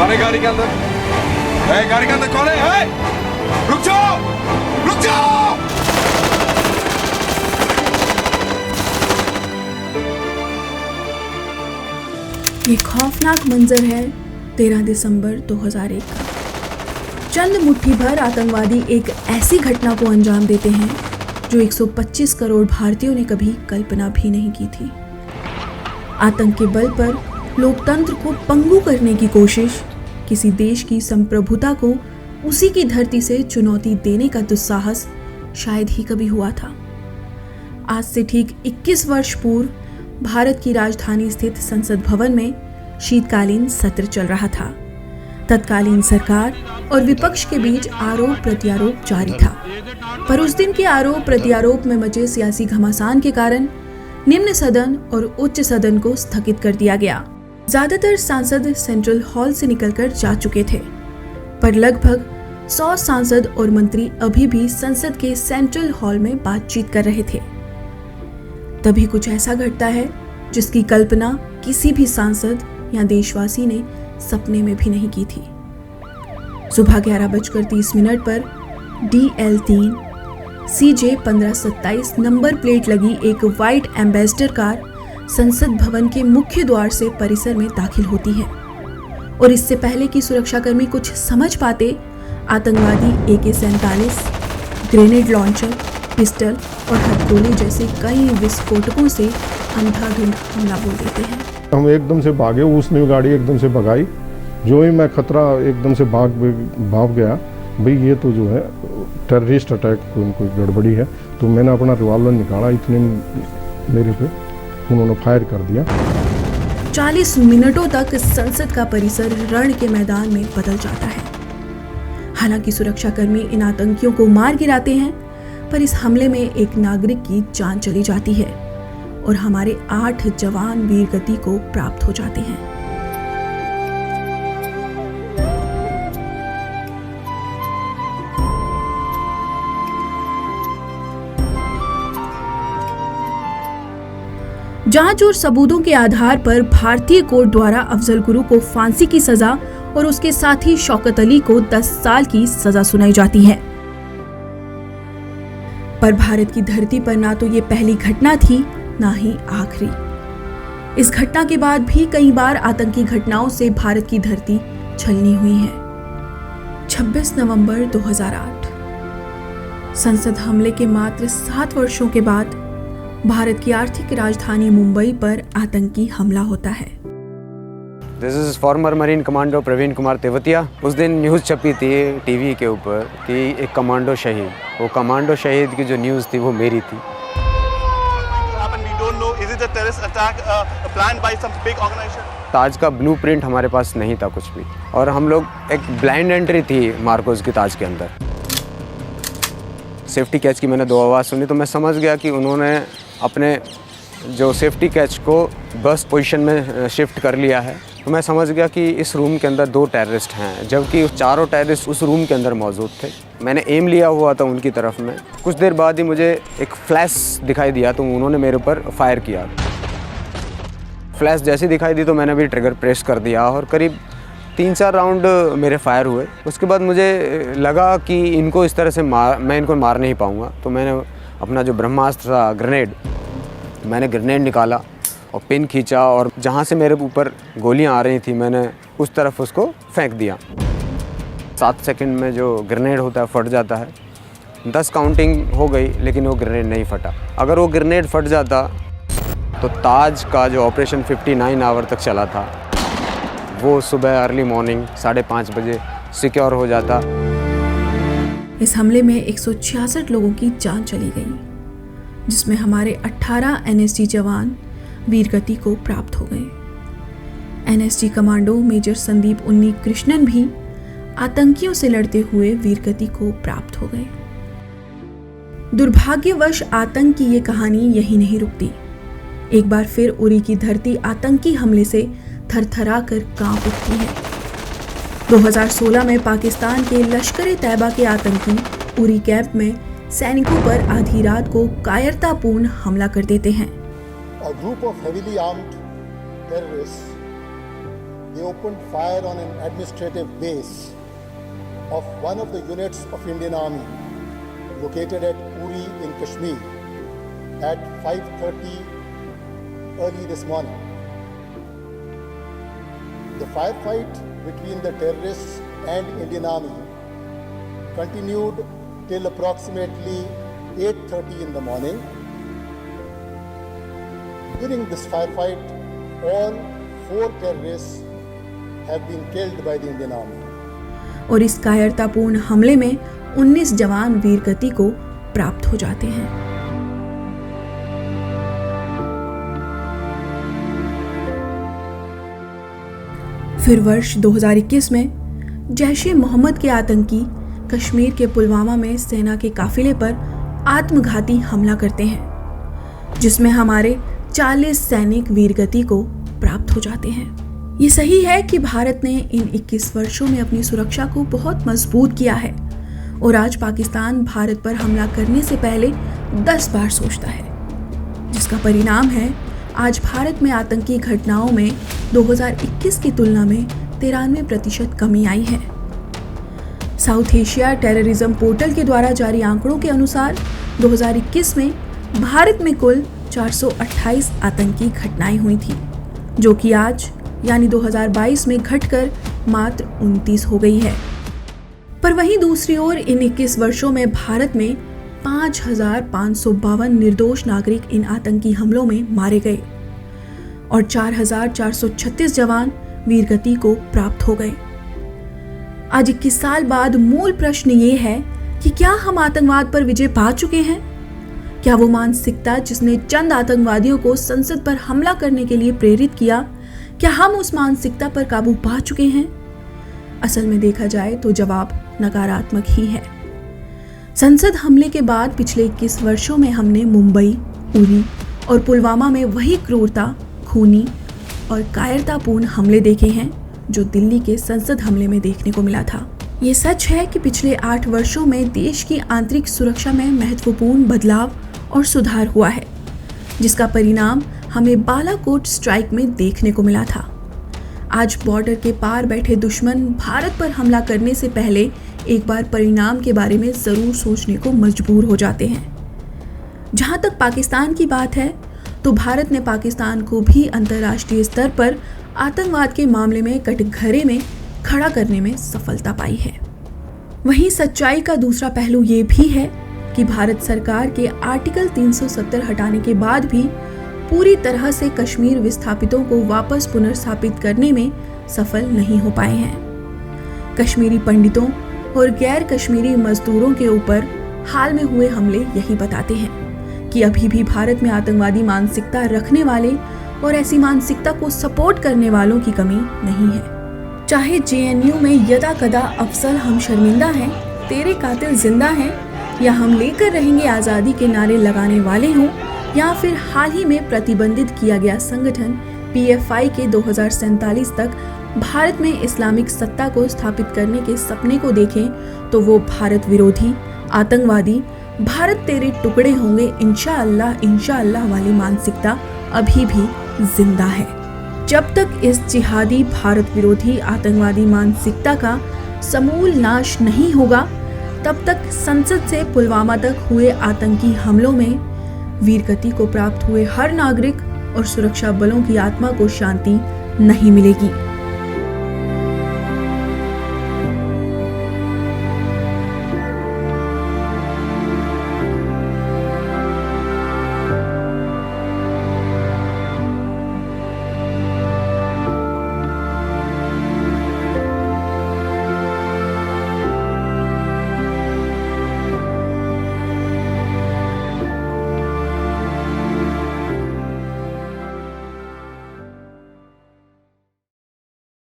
कौन है गाड़ी के अंदर? गाड़ी के अंदर कौन है? रुक जाओ, रुक जाओ। ये खौफनाक मंजर है 13 दिसंबर 2001 का। चंद मुट्ठी भर आतंकवादी एक ऐसी घटना को अंजाम देते हैं जो 125 करोड़ भारतीयों ने कभी कल्पना भी नहीं की थी। आतंक के बल पर लोकतंत्र को पंगु करने की कोशिश, किसी देश की संप्रभुता को उसी की धरती से चुनौती देने का दुस्साहस शायद ही कभी हुआ था। आज से ठीक 21 वर्ष पूर्व भारत की राजधानी स्थित संसद भवन में शीतकालीन सत्र चल रहा था। तत्कालीन सरकार और विपक्ष के बीच आरोप प्रत्यारोप जारी था, पर उस दिन के आरोप प्रत्यारोप में मचे सियासी घमासान के कारण निम्न सदन और उच्च सदन को स्थगित कर दिया गया। ज्यादातर सांसद सेंट्रल हॉल से निकलकर जा चुके थे, पर लगभग 100 सांसद और मंत्री अभी भी संसद के सेंट्रल हॉल में बातचीत कर रहे थे। तभी कुछ ऐसा घटता है जिसकी कल्पना किसी भी सांसद या देशवासी ने सपने में भी नहीं की थी। सुबह 11:30 पर DL3 CJ 1527 नंबर प्लेट लगी एक व्हाइट एम्बेसडर कार संसद भवन के मुख्य द्वार से परिसर में दाखिल होती है, और इससे पहले कि सुरक्षाकर्मी कुछ समझ पाते, आतंकवादी AK-47, ग्रेनेड लॉन्चर, पिस्टल और हथगोले जैसे कई विस्फोटकों से अंधाधुंध हमला बोल देते हैं। हम एकदम से भागे, उसने गाड़ी एकदम से भगाई। जो ही मैं खतरा एकदम से भाग गया, भाई ये तो जो है टेररिस्ट अटैक कोई गड़बड़ी है, तो मैंने अपना रिवॉल्वर निकाला, इतने मेरे पे उन्होंने फायर कर दिया। 40 मिनटों तक संसद का परिसर रण के मैदान में बदल जाता है। हालांकि सुरक्षाकर्मी इन आतंकियों को मार गिराते हैं, पर इस हमले में एक नागरिक की जान चली जाती है और हमारे 8 जवान वीरगति को प्राप्त हो जाते हैं। जांच और सबूतों के आधार पर भारतीय कोर्ट द्वारा अफजल गुरु को फांसी की सजा और उसके साथी शौकत अली को 10 साल की सजा सुनाई जाती है। पर भारत की धरती पर ना तो ये पहली घटना थी, ना ही आखिरी। इस घटना के बाद भी कई बार आतंकी घटनाओं से भारत की धरती छलनी हुई है। 26 नवंबर 2008 संसद हमले के मात्र 7 वर्षों के बाद भारत की आर्थिक राजधानी मुंबई पर आतंकी हमला होता है। This is former marine commando Praveen Kumar Tewatia. उस दिन न्यूज़ छपी थी टीवी के ऊपर कि एक कमांडो शहीद, वो कमांडो शहीद की जो न्यूज़ थी वो मेरी थी। ताज का ब्लूप्रिंट हमारे पास नहीं था कुछ भी, और हम लोग एक ब्लाइंड एंट्री थी मार्कोस की ताज के अंदर। सेफ्टी कैच की मैंने 2 आवाज़ सुनी तो मैं समझ गया कि उन्होंने अपने जो सेफ्टी कैच को बस पोजीशन में शिफ्ट कर लिया है। तो मैं समझ गया कि इस रूम के अंदर 2 टेररिस्ट हैं, जबकि चारों टेररिस्ट उस रूम के अंदर मौजूद थे। मैंने एम लिया हुआ था उनकी तरफ में। कुछ देर बाद ही मुझे एक फ्लैश दिखाई दिया, तो उन्होंने मेरे ऊपर फायर किया। फ्लैश जैसी दिखाई दी तो मैंने भी ट्रिगर प्रेस कर दिया और करीब 3-4 राउंड मेरे फायर हुए। उसके बाद मुझे लगा कि इनको इस तरह से मैं इनको मार नहीं पाऊँगा, तो मैंने अपना जो ब्रह्मास्त्र था मैंने ग्रेनेड निकाला और पिन खींचा, और जहाँ से मेरे ऊपर गोलियाँ आ रही थी मैंने उस तरफ उसको फेंक दिया। 7 सेकंड में जो ग्रेनेड होता है फट जाता है। 10 काउंटिंग हो गई, लेकिन वो ग्रेनेड नहीं फटा। अगर वो ग्रेनेड फट जाता तो ताज का जो ऑपरेशन 59 आवर तक चला था वो सुबह अर्ली मॉर्निंग 5:30 बजे सिक्योर हो जाता। इस हमले में 166 लोगों की जान चली गई, जिसमें हमारे 18 NSG जवान वीरगति को प्राप्त हो गए। NSG कमांडो मेजर संदीप उन्नी कृष्णन भी आतंकियों से लड़ते हुए वीरगति को प्राप्त हो गए। दुर्भाग्यवश आतंक की ये कहानी यही नहीं रुकती। एक बार फिर उरी की धरती आतंकी हमले से थरथरा कर कांप उठती है। 2016 में पाकिस्तान के लश्कर-ए-तैयबा के आतंकी उरी कैंप में सैनिकों पर आधी रात को कायरतापूर्ण हमला कर देते हैं। A group of heavily armed terrorists they opened fire on an administrative base of one of the units of Indian Army located at Uri in Kashmir at 5:30 early this morning. The firefight between the terrorists and Indian Army continued till approximately 8:30 in the morning. During this firefight, all 4 terrorists have been killed by the Indian Army. और इस कायरतापूर्ण हमले में 19 जवान वीरगति को प्राप्त हो जाते हैं। फिर वर्ष 2021 में जैश-ए-मोहम्मद के आतंकी कश्मीर के पुलवामा में सेना के काफिले पर आत्मघाती हमला करते हैं, जिसमें हमारे 40 सैनिक वीरगति को प्राप्त हो जाते हैं। ये सही है कि भारत ने इन 21 वर्षों में अपनी सुरक्षा को बहुत मजबूत किया है और आज पाकिस्तान भारत पर हमला करने से पहले 10 बार सोचता है, जिसका परिणाम है आज भारत में आतंकी घटनाओं में 2021 की तुलना में 93% कमी आई है। साउथ एशिया टेररिज्म पोर्टल के द्वारा जारी आंकड़ों के अनुसार 2021 में भारत में कुल 428 आतंकी घटनाएं हुई थी, जो कि आज यानी 2022 में घटकर मात्र 29 हो गई है। पर वहीं दूसरी ओर इन 21 वर्षों में भारत में 5,552 निर्दोष नागरिक इन आतंकी हमलों में मारे गए और 4,436 जवान वीरगति को प्राप्त हो गए। आज 21 साल बाद मूल प्रश्न ये है कि क्या हम आतंकवाद पर विजय पा चुके हैं? क्या वो मानसिकता जिसने चंद आतंकवादियों को संसद पर हमला करने के लिए प्रेरित किया, क्या हम उस मानसिकता पर काबू पा चुके हैं? असल में देखा जाए तो जवाब नकारात्मक ही है। संसद हमले के बाद पिछले 21 वर्षों में हमने मुंबई, उरी और पुलवामा में वही क्रूरता, खूनी और कायरतापूर्ण हमले देखे हैं जो दिल्ली के संसद हमले में देखने को मिला था। ये सच है कि पिछले 8 वर्षों में देश की आंतरिक सुरक्षा में महत्वपूर्ण बदलाव और सुधार हुआ है, जिसका परिणाम हमें बालाकोट स्ट्राइक में देखने को मिला था। आज बॉर्डर के पार बैठे दुश्मन भारत पर हमला करने से पहले एक बार परिणाम के बारे में जरूर सोचने को मजबूर हो जाते हैं। जहां तक पाकिस्तान की बात है तो भारत ने पाकिस्तान को भी अंतर्राष्ट्रीय स्तर पर आतंकवाद के मामले में कटघरे में खड़ा करने में सफलता पाई है। वहीं सच्चाई का दूसरा पहलू ये भी है कि भारत सरकार के आर्टिकल 370 हटाने के बाद भी पूरी तरह से कश्मीर विस्थापितों को वापस पुनर्स्थापित करने में सफल नहीं हो पाए हैं। कश्मीरी पंडितों और गैर कश्मीरी मजदूरों के ऊपर हाल में हुए हमले यही बताते हैं कि अभी भी भारत में आतंकवादी मानसिकता रखने वाले और ऐसी मानसिकता को सपोर्ट करने वालों की कमी नहीं है। चाहे जेएनयू में यदा कदा अफसल हम शर्मिंदा हैं, तेरे कातिल जिंदा हैं, या हम लेकर रहेंगे आज़ादी के नारे लगाने वाले हों, या फिर हाल ही में प्रतिबंधित किया गया संगठन पीएफआई के 2047 तक भारत में इस्लामिक सत्ता को स्थापित करने के सपने को देखें, तो वो भारत विरोधी, आतंकवादी, भारत तेरे टुकड़े होंगे इंशाअल्लाह वाली मानसिकता अभी भी जिंदा है। जब तक इस जिहादी भारत विरोधी आतंकवादी मानसिकता का समूल नाश नहीं होगा, तब तक संसद से पुलवामा तक हुए आतंकी हमलों में वीरगति को प्राप्त हुए हर नागरिक और सुरक्षा बलों की आत्मा को शांति नहीं मिलेगी।